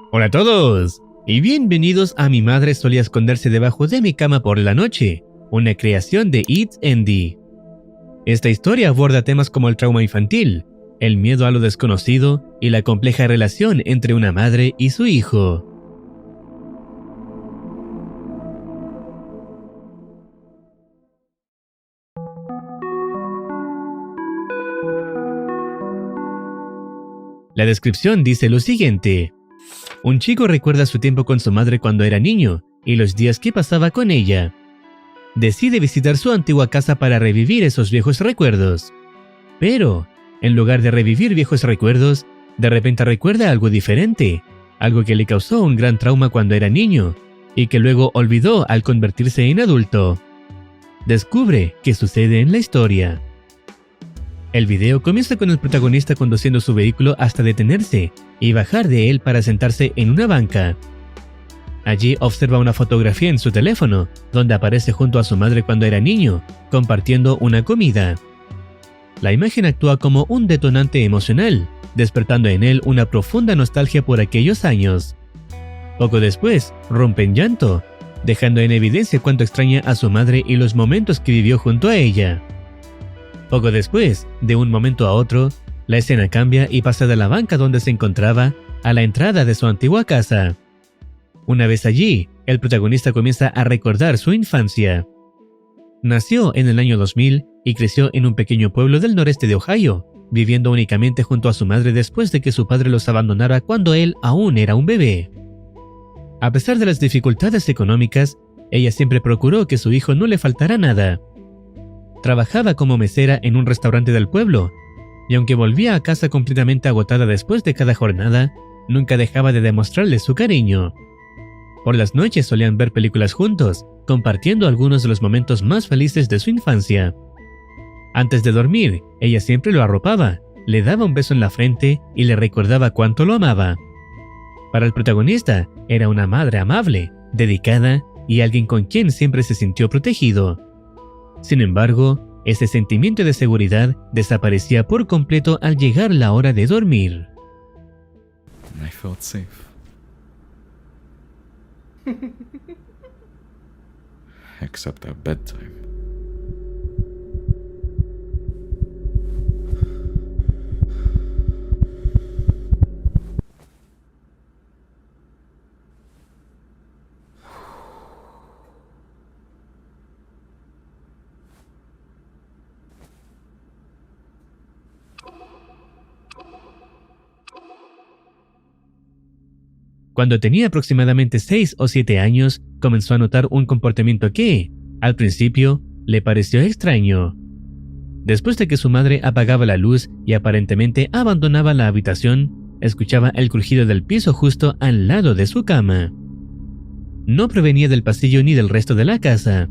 Hola a todos y bienvenidos a Mi madre solía esconderse debajo de mi cama por la noche, una creación de It's Andy. Esta historia aborda temas como el trauma infantil, el miedo a lo desconocido y la compleja relación entre una madre y su hijo. La descripción dice lo siguiente. Un chico recuerda su tiempo con su madre cuando era niño y los días que pasaba con ella. Decide visitar su antigua casa para revivir esos viejos recuerdos. Pero, en lugar de revivir viejos recuerdos, de repente recuerda algo diferente, algo que le causó un gran trauma cuando era niño y que luego olvidó al convertirse en adulto. Descubre qué sucede en la historia. El video comienza con el protagonista conduciendo su vehículo hasta detenerse y bajar de él para sentarse en una banca. Allí observa una fotografía en su teléfono, donde aparece junto a su madre cuando era niño, compartiendo una comida. La imagen actúa como un detonante emocional, despertando en él una profunda nostalgia por aquellos años. Poco después, rompe en llanto, dejando en evidencia cuánto extraña a su madre y los momentos que vivió junto a ella. Poco después, de un momento a otro, la escena cambia y pasa de la banca donde se encontraba a la entrada de su antigua casa. Una vez allí, el protagonista comienza a recordar su infancia. Nació en el año 2000 y creció en un pequeño pueblo del noreste de Ohio, viviendo únicamente junto a su madre después de que su padre los abandonara cuando él aún era un bebé. A pesar de las dificultades económicas, ella siempre procuró que su hijo no le faltara nada. Trabajaba como mesera en un restaurante del pueblo, y aunque volvía a casa completamente agotada después de cada jornada, nunca dejaba de demostrarle su cariño. Por las noches solían ver películas juntos, compartiendo algunos de los momentos más felices de su infancia. Antes de dormir, ella siempre lo arropaba, le daba un beso en la frente y le recordaba cuánto lo amaba. Para el protagonista, era una madre amable, dedicada y alguien con quien siempre se sintió protegido. Sin embargo, ese sentimiento de seguridad desaparecía por completo al llegar la hora de dormir. I felt safe. Except at bedtime. Cuando tenía aproximadamente 6 o 7 años, comenzó a notar un comportamiento que, al principio, le pareció extraño. Después de que su madre apagaba la luz y aparentemente abandonaba la habitación, escuchaba el crujido del piso justo al lado de su cama. No provenía del pasillo ni del resto de la casa.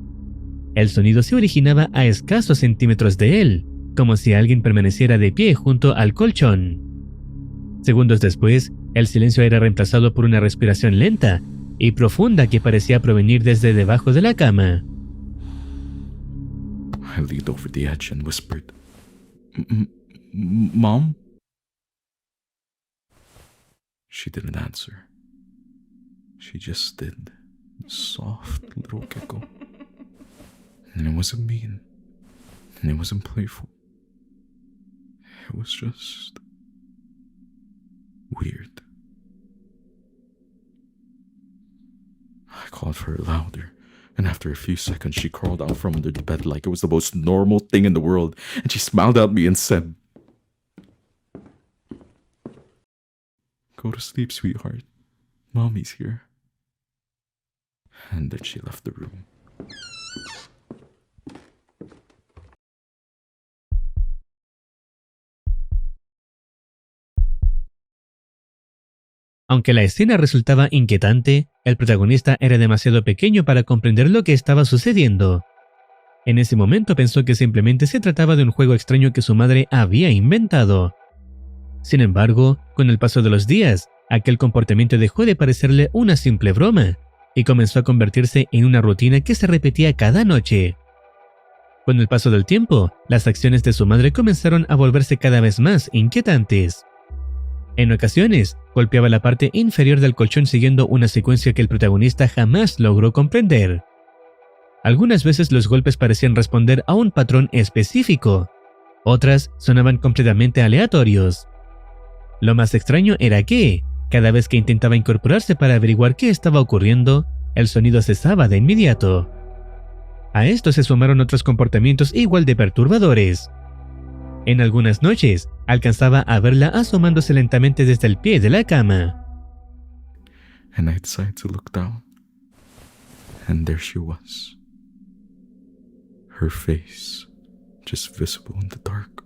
El sonido se originaba a escasos centímetros de él, como si alguien permaneciera de pie junto al colchón. Segundos después, el silencio era reemplazado por una respiración lenta y profunda que parecía provenir desde debajo de la cama. I leaned over the edge and whispered, "Mom?" She didn't answer. She just did. Soft little giggle. And it wasn't mean. And it wasn't playful. It was just weird. I called for her louder, and after a few seconds she crawled out from under the bed like it was the most normal thing in the world, and she smiled at me and said, "Go to sleep, sweetheart. Mommy's here." And then she left the room. Aunque la escena resultaba inquietante, el protagonista era demasiado pequeño para comprender lo que estaba sucediendo. En ese momento pensó que simplemente se trataba de un juego extraño que su madre había inventado. Sin embargo, con el paso de los días, aquel comportamiento dejó de parecerle una simple broma y comenzó a convertirse en una rutina que se repetía cada noche. Con el paso del tiempo, las acciones de su madre comenzaron a volverse cada vez más inquietantes. En ocasiones, golpeaba la parte inferior del colchón siguiendo una secuencia que el protagonista jamás logró comprender. Algunas veces los golpes parecían responder a un patrón específico, otras sonaban completamente aleatorios. Lo más extraño era que, cada vez que intentaba incorporarse para averiguar qué estaba ocurriendo, el sonido cesaba de inmediato. A esto se sumaron otros comportamientos igual de perturbadores. En algunas noches, alcanzaba a verla asomándose lentamente desde el pie de la cama. And I decided to look down. And there she was. Her face just visible in the dark.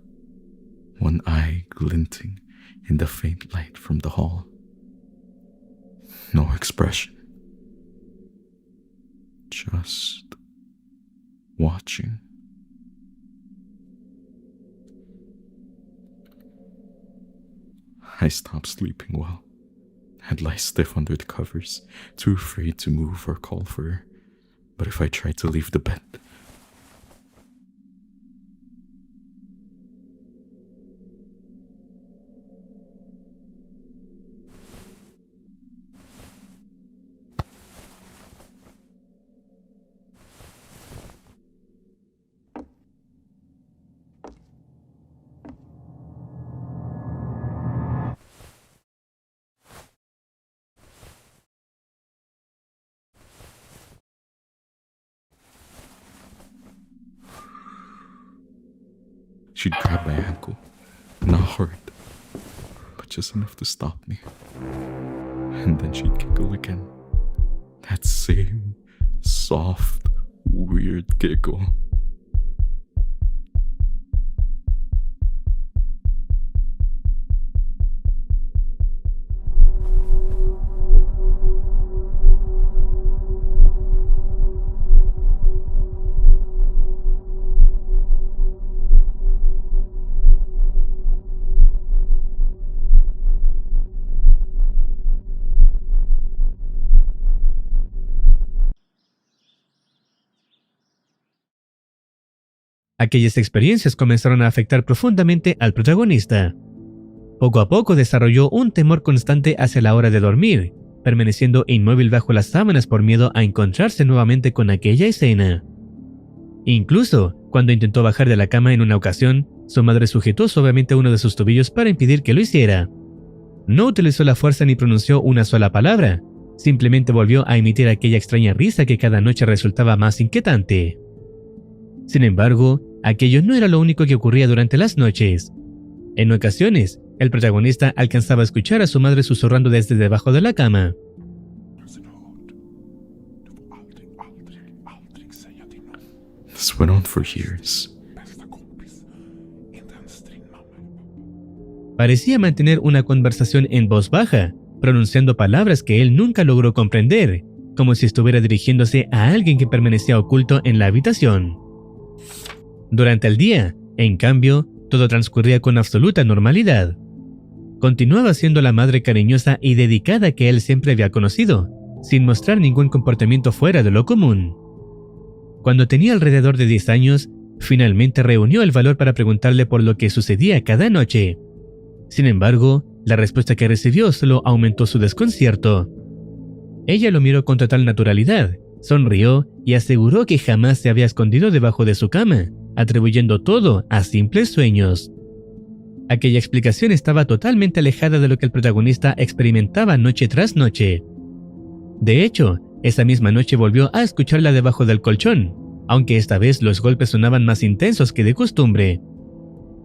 One eye glinting in the faint light from the hall. No expression. Just watching. I stopped sleeping well. I'd lie stiff under the covers, too afraid to move or call for her. But if I tried to leave the bed, she'd grab my ankle, not hard, but just enough to stop me. And then she'd giggle again. That same soft, weird giggle. Aquellas experiencias comenzaron a afectar profundamente al protagonista. Poco a poco desarrolló un temor constante hacia la hora de dormir, permaneciendo inmóvil bajo las sábanas por miedo a encontrarse nuevamente con aquella escena. Incluso, cuando intentó bajar de la cama en una ocasión, su madre sujetó suavemente uno de sus tobillos para impedir que lo hiciera. No utilizó la fuerza ni pronunció una sola palabra, simplemente volvió a emitir aquella extraña risa que cada noche resultaba más inquietante. Sin embargo, aquello no era lo único que ocurría durante las noches. En ocasiones, el protagonista alcanzaba a escuchar a su madre susurrando desde debajo de la cama. This went on for years. Parecía mantener una conversación en voz baja, pronunciando palabras que él nunca logró comprender, como si estuviera dirigiéndose a alguien que permanecía oculto en la habitación. Durante el día, en cambio, todo transcurría con absoluta normalidad. Continuaba siendo la madre cariñosa y dedicada que él siempre había conocido, sin mostrar ningún comportamiento fuera de lo común. Cuando tenía alrededor de 10 años, finalmente reunió el valor para preguntarle por lo que sucedía cada noche. Sin embargo, la respuesta que recibió solo aumentó su desconcierto. Ella lo miró con total naturalidad, sonrió y aseguró que jamás se había escondido debajo de su cama, atribuyendo todo a simples sueños. Aquella explicación estaba totalmente alejada de lo que el protagonista experimentaba noche tras noche. De hecho, esa misma noche volvió a escucharla debajo del colchón, aunque esta vez los golpes sonaban más intensos que de costumbre.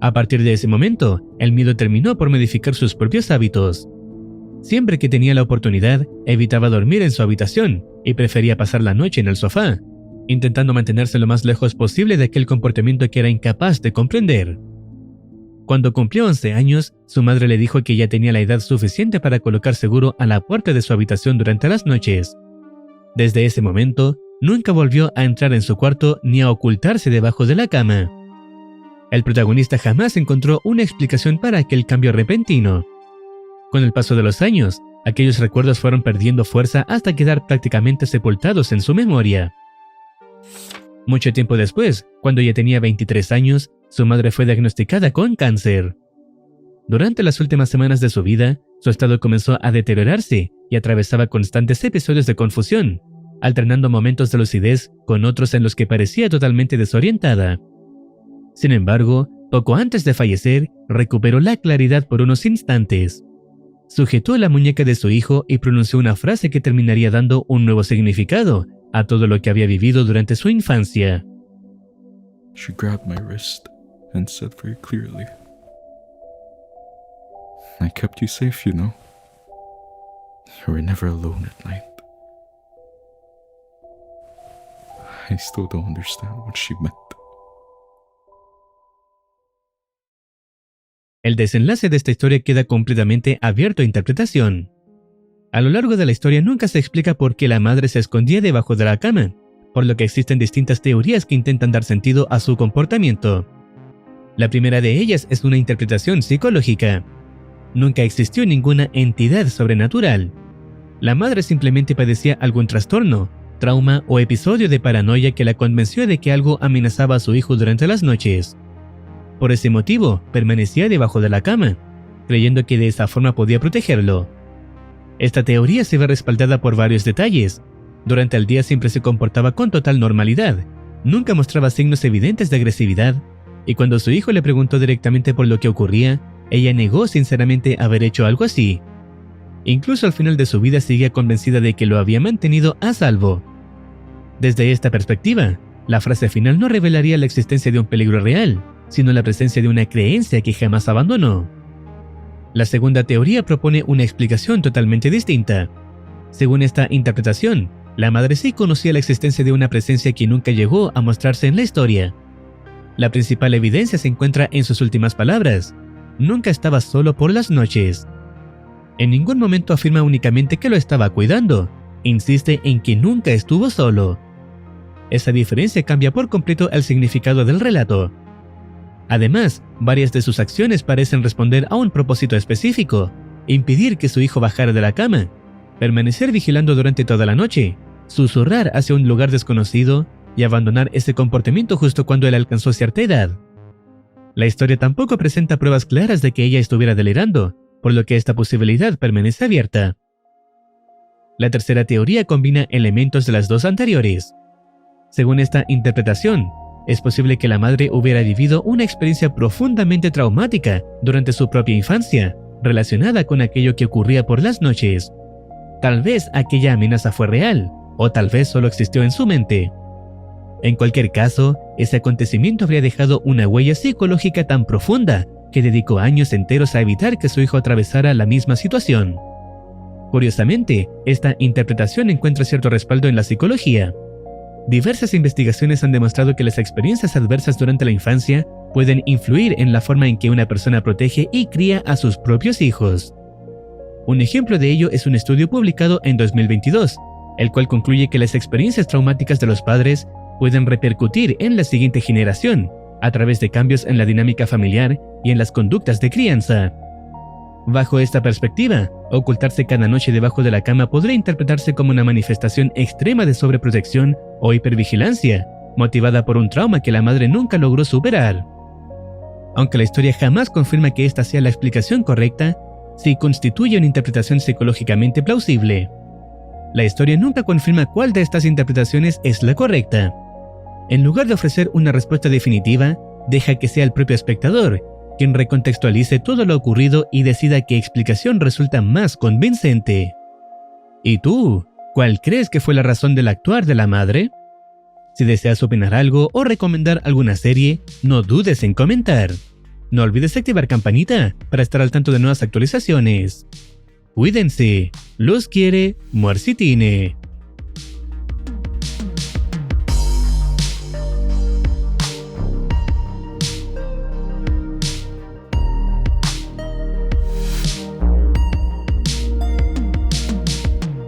A partir de ese momento, el miedo terminó por modificar sus propios hábitos. Siempre que tenía la oportunidad, evitaba dormir en su habitación y prefería pasar la noche en el sofá, intentando mantenerse lo más lejos posible de aquel comportamiento que era incapaz de comprender. Cuando cumplió 11 años, su madre le dijo que ya tenía la edad suficiente para colocar seguro a la puerta de su habitación durante las noches. Desde ese momento, nunca volvió a entrar en su cuarto ni a ocultarse debajo de la cama. El protagonista jamás encontró una explicación para aquel cambio repentino. Con el paso de los años, aquellos recuerdos fueron perdiendo fuerza hasta quedar prácticamente sepultados en su memoria. Mucho tiempo después, cuando ya tenía 23 años, su madre fue diagnosticada con cáncer. Durante las últimas semanas de su vida, su estado comenzó a deteriorarse y atravesaba constantes episodios de confusión, alternando momentos de lucidez con otros en los que parecía totalmente desorientada. Sin embargo, poco antes de fallecer, recuperó la claridad por unos instantes. Sujetó la muñeca de su hijo y pronunció una frase que terminaría dando un nuevo significado a todo lo que había vivido durante su infancia. She grabbed my wrist and said very clearly, "I kept you safe, you know. You were never alone at night." I still don't understand what she meant. El desenlace de esta historia queda completamente abierto a interpretación. A lo largo de la historia nunca se explica por qué la madre se escondía debajo de la cama, por lo que existen distintas teorías que intentan dar sentido a su comportamiento. La primera de ellas es una interpretación psicológica. Nunca existió ninguna entidad sobrenatural. La madre simplemente padecía algún trastorno, trauma o episodio de paranoia que la convenció de que algo amenazaba a su hijo durante las noches. Por ese motivo, permanecía debajo de la cama, creyendo que de esa forma podía protegerlo. Esta teoría se ve respaldada por varios detalles. Durante el día siempre se comportaba con total normalidad, nunca mostraba signos evidentes de agresividad, y cuando su hijo le preguntó directamente por lo que ocurría, ella negó sinceramente haber hecho algo así. Incluso al final de su vida seguía convencida de que lo había mantenido a salvo. Desde esta perspectiva, la frase final no revelaría la existencia de un peligro real, sino la presencia de una creencia que jamás abandonó. La segunda teoría propone una explicación totalmente distinta. Según esta interpretación, la madre sí conocía la existencia de una presencia que nunca llegó a mostrarse en la historia. La principal evidencia se encuentra en sus últimas palabras: nunca estaba solo por las noches. En ningún momento afirma únicamente que lo estaba cuidando, insiste en que nunca estuvo solo. Esa diferencia cambia por completo el significado del relato. Además, varias de sus acciones parecen responder a un propósito específico: impedir que su hijo bajara de la cama, permanecer vigilando durante toda la noche, susurrar hacia un lugar desconocido y abandonar ese comportamiento justo cuando él alcanzó cierta edad. La historia tampoco presenta pruebas claras de que ella estuviera delirando, por lo que esta posibilidad permanece abierta. La tercera teoría combina elementos de las dos anteriores. Según esta interpretación, es posible que la madre hubiera vivido una experiencia profundamente traumática durante su propia infancia, relacionada con aquello que ocurría por las noches. Tal vez aquella amenaza fue real, o tal vez solo existió en su mente. En cualquier caso, ese acontecimiento habría dejado una huella psicológica tan profunda que dedicó años enteros a evitar que su hijo atravesara la misma situación. Curiosamente, esta interpretación encuentra cierto respaldo en la psicología. Diversas investigaciones han demostrado que las experiencias adversas durante la infancia pueden influir en la forma en que una persona protege y cría a sus propios hijos. Un ejemplo de ello es un estudio publicado en 2022, el cual concluye que las experiencias traumáticas de los padres pueden repercutir en la siguiente generación a través de cambios en la dinámica familiar y en las conductas de crianza. Bajo esta perspectiva, ocultarse cada noche debajo de la cama podría interpretarse como una manifestación extrema de sobreprotección o hipervigilancia, motivada por un trauma que la madre nunca logró superar. Aunque la historia jamás confirma que esta sea la explicación correcta, sí constituye una interpretación psicológicamente plausible. La historia nunca confirma cuál de estas interpretaciones es la correcta. En lugar de ofrecer una respuesta definitiva, deja que sea el propio espectador quien recontextualice todo lo ocurrido y decida qué explicación resulta más convincente. ¿Y tú? ¿Cuál crees que fue la razón del actuar de la madre? Si deseas opinar algo o recomendar alguna serie, no dudes en comentar. No olvides activar campanita para estar al tanto de nuevas actualizaciones. Cuídense. Los quiere Muercitine.